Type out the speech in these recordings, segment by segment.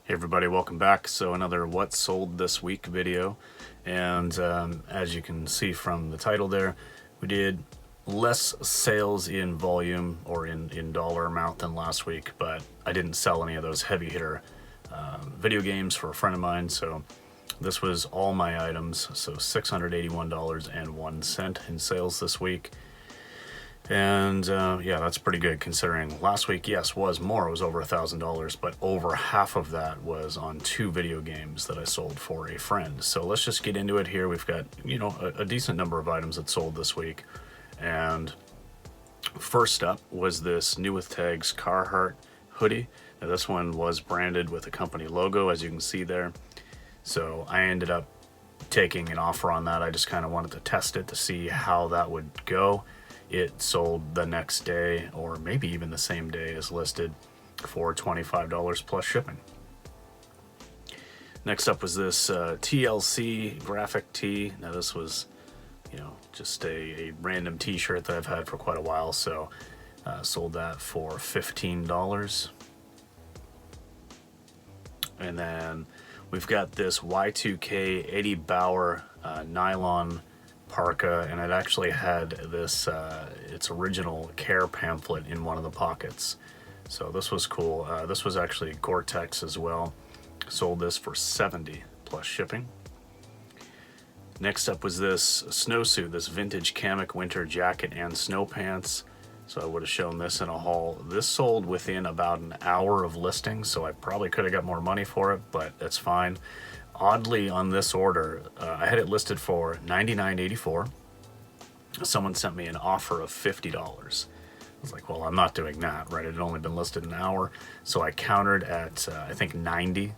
Hey everybody, welcome back. So another what sold this week video, and as you can see from the title there, we did less sales in volume or in dollar amount than last week, but I didn't sell any of those heavy hitter video games for a friend of mine, so this was all my items. So $681.01 in sales this week. And yeah, that's pretty good considering last week, yes, was more. It was over $1,000, but over half of that was on 2 video games that I sold for a friend. So let's just get into it here. We've got, a decent number of items that sold this week. And first up was this New With Tags Carhartt hoodie. Now this one was branded with a company logo, as you can see there. So I ended up taking an offer on that. I just kind of wanted to test it to see how that would go. It sold the next day, or maybe even the same day as listed, for $25 plus shipping. Next up was this TLC graphic tee. Now this was, just a random t-shirt that I've had for quite a while, so sold that for $15. And then we've got this Y2K Eddie Bauer nylon parka, and it actually had this its original care pamphlet in one of the pockets, so this was cool. This was actually Gore-Tex as well. Sold this for $70 plus shipping. Next up was this snowsuit, this vintage Kamek winter jacket and snow pants. So I would have shown this in a haul. This sold within about an hour of listing, so I probably could have got more money for it, but that's fine. Oddly, on this order, I had it listed for $99.84. Someone sent me an offer of $50. I was like, well, I'm not doing that, right? It had only been listed an hour, so I countered at, I think, $90,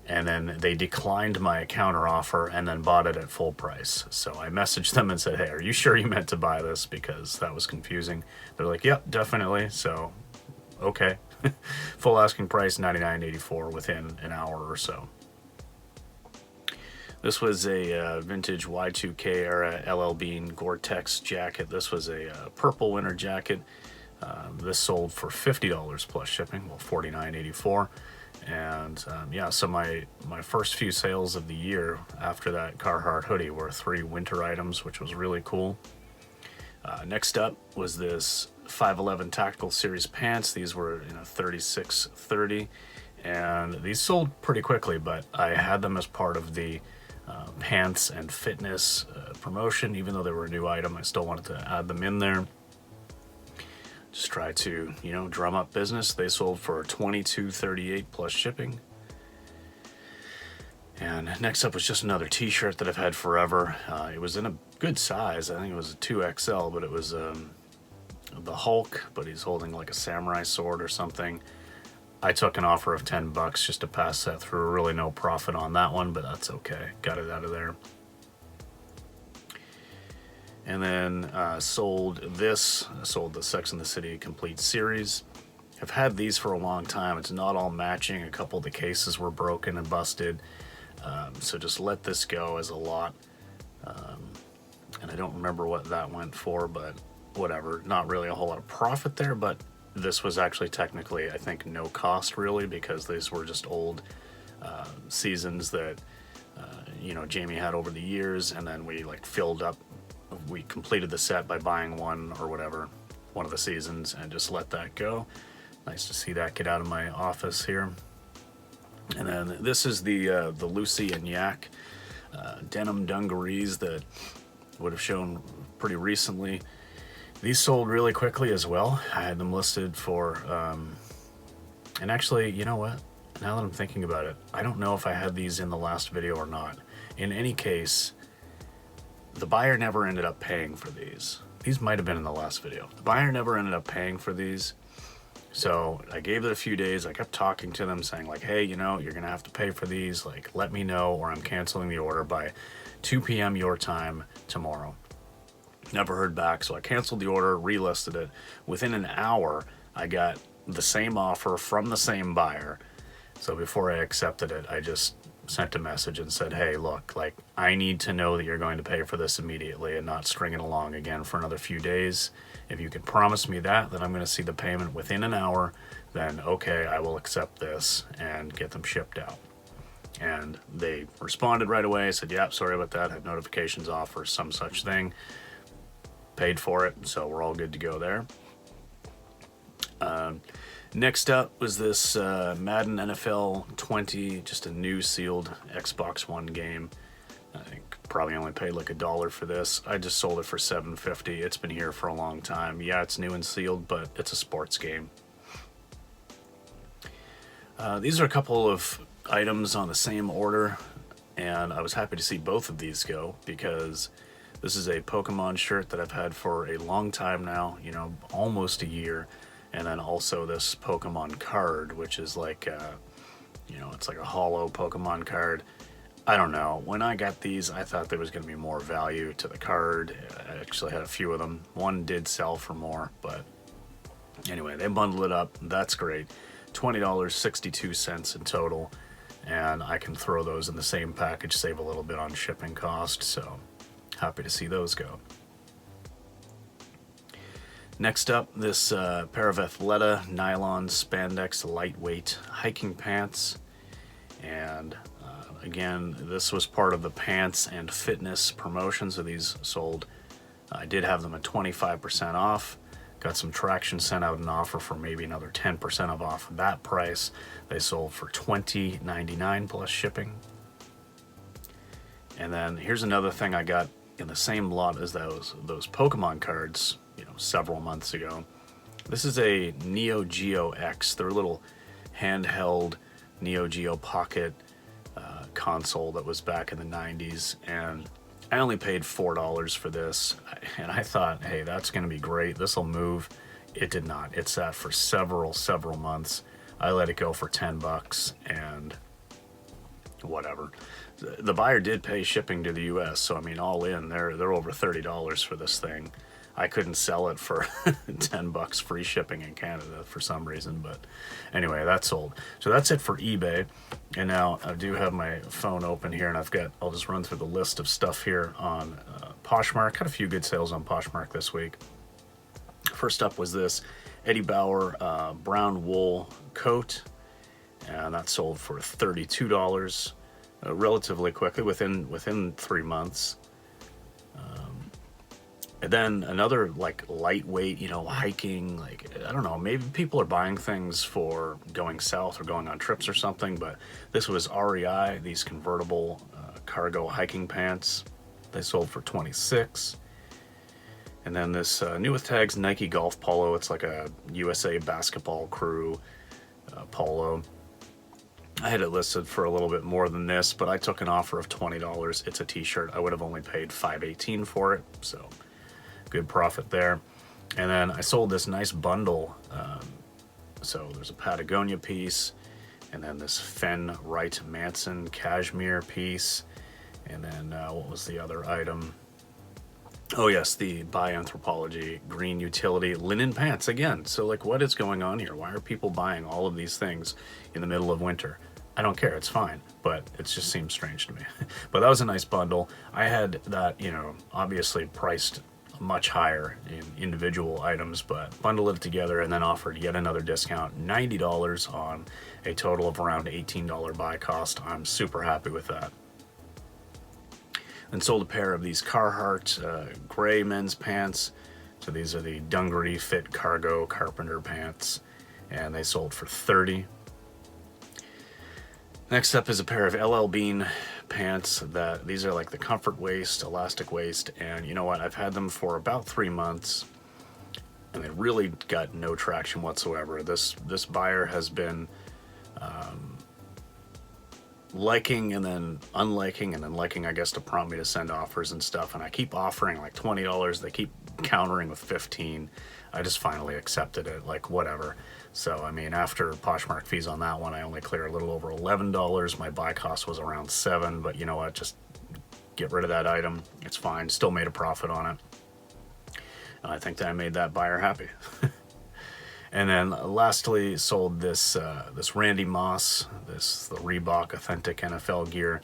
and then they declined my counter offer and then bought it at full price. So I messaged them and said, hey, are you sure you meant to buy this? Because that was confusing. They're like, yep, definitely. So, okay. Full asking price, $99.84 within an hour or so. This was a vintage Y2K era LL Bean Gore-Tex jacket. This was a purple winter jacket. This sold for $50 plus shipping, well, $49.84. And yeah, so my first few sales of the year after that Carhartt hoodie were 3 winter items, which was really cool. Next up was this 511 Tactical Series pants. These were 36.30, and these sold pretty quickly, but I had them as part of the pants and fitness promotion. Even though they were a new item, I still wanted to add them in there. Just try to, drum up business. They sold for $22.38 plus shipping. And next up was just another t-shirt that I've had forever. It was in a good size. I think it was a 2XL, but it was the Hulk, but he's holding like a samurai sword or something. I took an offer of $10 just to pass that through. Really no profit on that one, but that's okay. Got it out of there. And then sold the Sex and the City Complete series. I've had these for a long time. It's not all matching. A couple of the cases were broken and busted. So just let this go as a lot. And I don't remember what that went for, but whatever. Not really a whole lot of profit there, but this was actually technically, I think, no cost really, because these were just old seasons that, Jamie had over the years, and then we filled up. We completed the set by buying one of the seasons, and just let that go. Nice to see that get out of my office here. And then this is the Lucy and Yak denim dungarees that would have shown pretty recently. These sold really quickly as well. I had them listed for, and actually, you know what? Now that I'm thinking about it, I don't know if I had these in the last video or not. In any case, the buyer never ended up paying for these. These might have been in the last video. The buyer never ended up paying for these. So I gave it a few days. I kept talking to them saying hey, you're going to have to pay for these. Let me know or I'm canceling the order by 2 p.m. your time tomorrow. Never heard back, so I canceled the order, relisted it. Within an hour, I got the same offer from the same buyer. So before I accepted it, I just sent a message and said, hey, look, like, I need to know that you're going to pay for this immediately and not string it along again for another few days. If you can promise me that I'm going to see the payment within an hour, then okay, I will accept this and get them shipped out. And they responded right away, said, yeah, sorry about that, had notifications off or some such thing. Paid for it, so we're all good to go there. Next up was this Madden NFL 20, just a new sealed Xbox One game. I think probably only paid like $1 for this. I just sold it for $7.50. It's been here for a long time. Yeah, it's new and sealed, but it's a sports game. These are a couple of items on the same order, and I was happy to see both of these go because this is a Pokemon shirt that I've had for a long time now, you know, almost a year. And then also this Pokemon card, which is like, you know, it's like a hollow Pokemon card. I don't know. When I got these, I thought there was going to be more value to the card. I actually had a few of them. One did sell for more, but anyway, they bundled it up. That's great. $20.62 in total. And I can throw those in the same package, save a little bit on shipping cost. So happy to see those go. Next up, this pair of Athleta nylon spandex lightweight hiking pants. And again, this was part of the pants and fitness promotion, so these sold. I did have them at 25% off. Got some traction sent out an offer for maybe another 10% off that price. They sold for $20.99 plus shipping. And then here's another thing I got in the same lot as those Pokemon cards, you know, several months ago. This is a Neo Geo X. They're a little handheld Neo Geo Pocket console that was back in the 90s, and I only paid $4 for this, and I thought, hey, that's going to be great. This will move. It did not. It sat for several months. I let it go for $10, and whatever. The buyer did pay shipping to the U.S., so I mean, all in, they're over $30 for this thing. I couldn't sell it for $10 free shipping in Canada for some reason, but anyway, that sold. So that's it for eBay. And now I do have my phone open here, and I'll just run through the list of stuff here on Poshmark. Had a few good sales on Poshmark this week. First up was this Eddie Bauer brown wool coat, and that sold for $32 relatively quickly, within 3 months. And then another like lightweight, you know, hiking, like, I don't know, maybe people are buying things for going south or going on trips or something, but this was REI, these convertible cargo hiking pants. They sold for $26. And then this new with tags Nike golf polo. It's like a USA basketball crew polo. I had it listed for a little bit more than this, but I took an offer of $20. It's a t-shirt. I would have only paid $5.18 for it, so good profit there. And then I sold this nice bundle. So there's a Patagonia piece, and then this Fenn Wright Manson cashmere piece, and then what was the other item? Oh yes, the By Anthropology green utility linen pants again. So like, what is going on here? Why are people buying all of these things in the middle of winter? I don't care, it's fine, but it just seems strange to me. But that was a nice bundle. I had that, you know, obviously priced much higher in individual items, but bundled it together and then offered yet another discount, $90 on a total of around $18 buy cost. I'm super happy with that. And sold a pair of these Carhartt gray men's pants. So these are the Dungaree Fit Cargo Carpenter pants, and they sold for $30. Next up is a pair of LL Bean pants. These are like the comfort waist, elastic waist, and you know what? I've had them for about 3 months, and they really got no traction whatsoever. This buyer has been liking and then unliking and then liking, I guess, to prompt me to send offers and stuff, and I keep offering like $20. They keep countering with $15. I just finally accepted it, like whatever. So I mean, after Poshmark fees on that one, I only clear a little over $11. My buy cost was around $7, but you know what, just get rid of that item. It's fine, still made a profit on it, and I think that I made that buyer happy. And then lastly, sold this this Randy Moss, the Reebok Authentic NFL Gear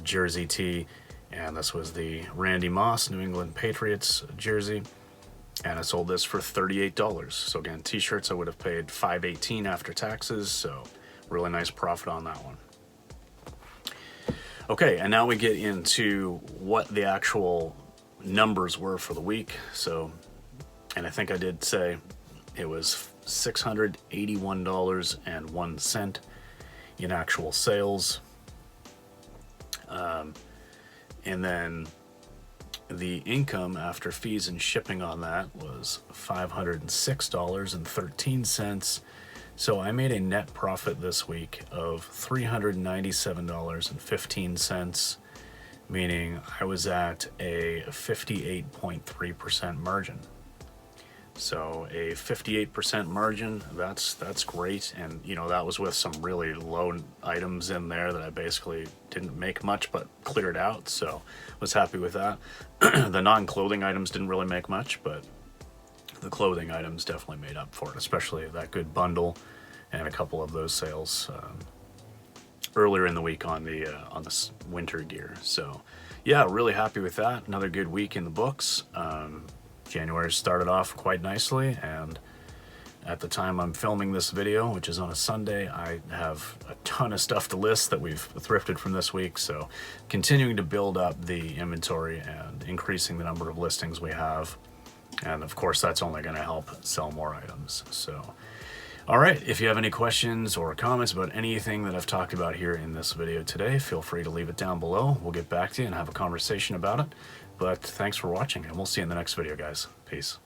jersey tee, and this was the Randy Moss New England Patriots jersey, and I sold this for $38. So again, t-shirts I would have paid $5.18 after taxes, so really nice profit on that one. Okay, and now we get into what the actual numbers were for the week. So, and I think I did say it was $681.01 in actual sales. And then the income after fees and shipping on that was $506.13. So I made a net profit this week of $397.15, meaning I was at a 58.3% margin. So a 58% margin, that's great. And you know, that was with some really low items in there that I basically didn't make much but cleared out. So was happy with that. The non-clothing items didn't really make much, but the clothing items definitely made up for it, especially that good bundle and a couple of those sales earlier in the week on the winter gear. So yeah, really happy with that. Another good week in the books. January started off quite nicely, and at the time I'm filming this video, which is on a Sunday, I have a ton of stuff to list that we've thrifted from this week. So continuing to build up the inventory and increasing the number of listings we have. And of course, that's only going to help sell more items. So, all right, if you have any questions or comments about anything that I've talked about here in this video today, feel free to leave it down below. We'll get back to you and have a conversation about it. But thanks for watching, and we'll see you in the next video, guys. Peace.